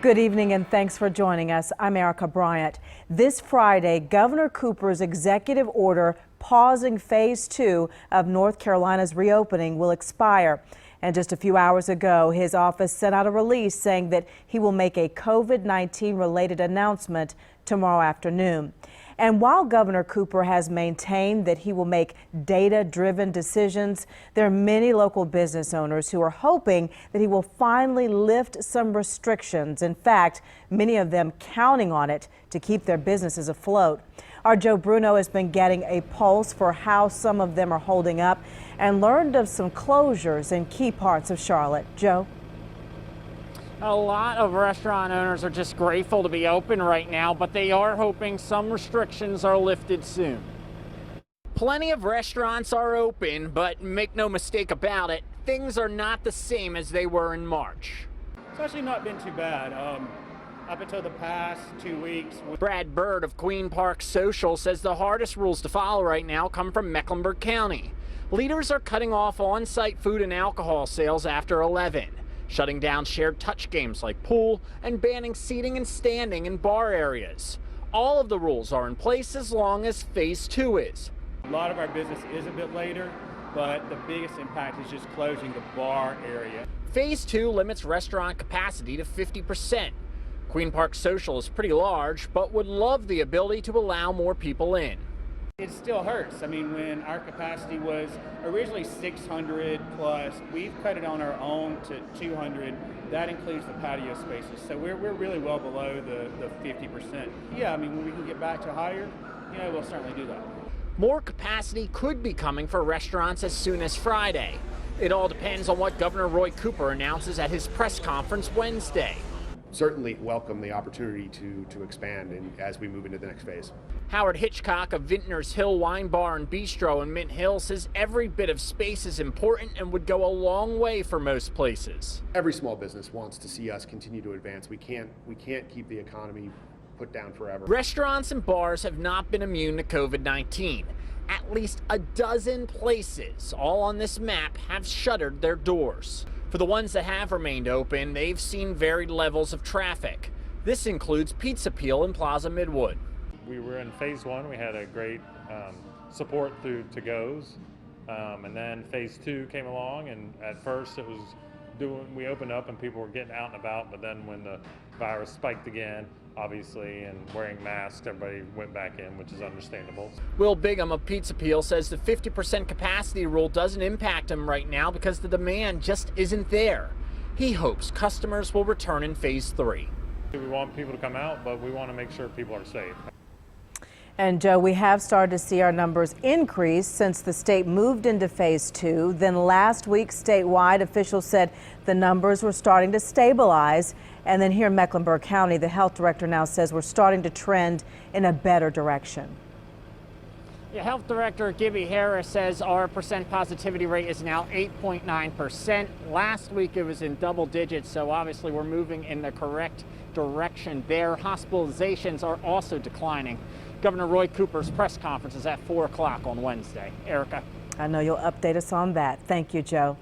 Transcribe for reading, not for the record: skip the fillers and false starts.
Good evening and thanks for joining us. I'm Erica Bryant. This Friday, Governor Cooper's executive order pausing phase 2 of North Carolina's reopening will expire. And just a few hours ago, his office sent out a release saying that he will make a COVID-19 related announcement tomorrow afternoon. And while Governor Cooper has maintained that he will make data-driven decisions, there are many local business owners who are hoping that he will finally lift some restrictions. In fact, many of them counting on it to keep their businesses afloat. Our Joe Bruno has been getting a pulse for how some of them are holding up and learned of some closures in key parts of Charlotte. Joe? A lot of restaurant owners are just grateful to be open right now, but they are hoping some restrictions are lifted soon. Plenty of restaurants are open, but make no mistake about it, things are not the same as they were in March. It's actually not been too bad. Up until the past 2 weeks. Brad Bird of Queen Park Social says the hardest rules to follow right now come from Mecklenburg County. Leaders are cutting off on-site food and alcohol sales after 11. Shutting down shared touch games like pool, and banning seating and standing in bar areas. All of the rules are in place as long as phase 2 is. A lot of our business is a bit later, but the biggest impact is just closing the bar area. Phase 2 limits restaurant capacity to 50%. Queen Park Social is pretty large, but would love the ability to allow more people in. It still hurts. I mean, when our capacity was originally 600 plus, we've cut it on our own to 200. That includes the patio spaces. So we're really well below the 50%. Yeah, I mean, when we can get back to higher, we'll certainly do that. More capacity could be coming for restaurants as soon as Friday. It all depends on what Governor Roy Cooper announces at his press conference Wednesday. Certainly welcome the opportunity to expand as we move into the next phase. Howard Hitchcock of Vintners Hill Wine Bar and Bistro in Mint Hill says every bit of space is important and would go a long way for most places. Every small business wants to see us continue to advance. We can't keep the economy put down forever. Restaurants and bars have not been immune to COVID-19. At least a dozen places, all on this map, have shuttered their doors. For the ones that have remained open, they've seen varied levels of traffic. This includes Pizza Peel in Plaza Midwood. We were in phase 1. We had a great support through to-goes. And then phase 2 came along, and at first it was we opened up and people were getting out and about, but then when the virus spiked again, obviously, and wearing masks, everybody went back in, which is understandable. Will Bigham of Pizza Peel says the 50% capacity rule doesn't impact him right now because the demand just isn't there. He hopes customers will return in phase 3. We want people to come out, but we want to make sure people are safe. And Joe, we have started to see our numbers increase since the state moved into phase 2. Then last week, statewide officials said the numbers were starting to stabilize. And then here in Mecklenburg County, the health director now says we're starting to trend in a better direction. Yeah, Health Director Gibby Harris says our percent positivity rate is now 8.9%. Last week it was in double digits, so obviously we're moving in the correct direction there. Hospitalizations are also declining. Governor Roy Cooper's press conference is at 4 o'clock on Wednesday. Erica. I know you'll update us on that. Thank you, Joe.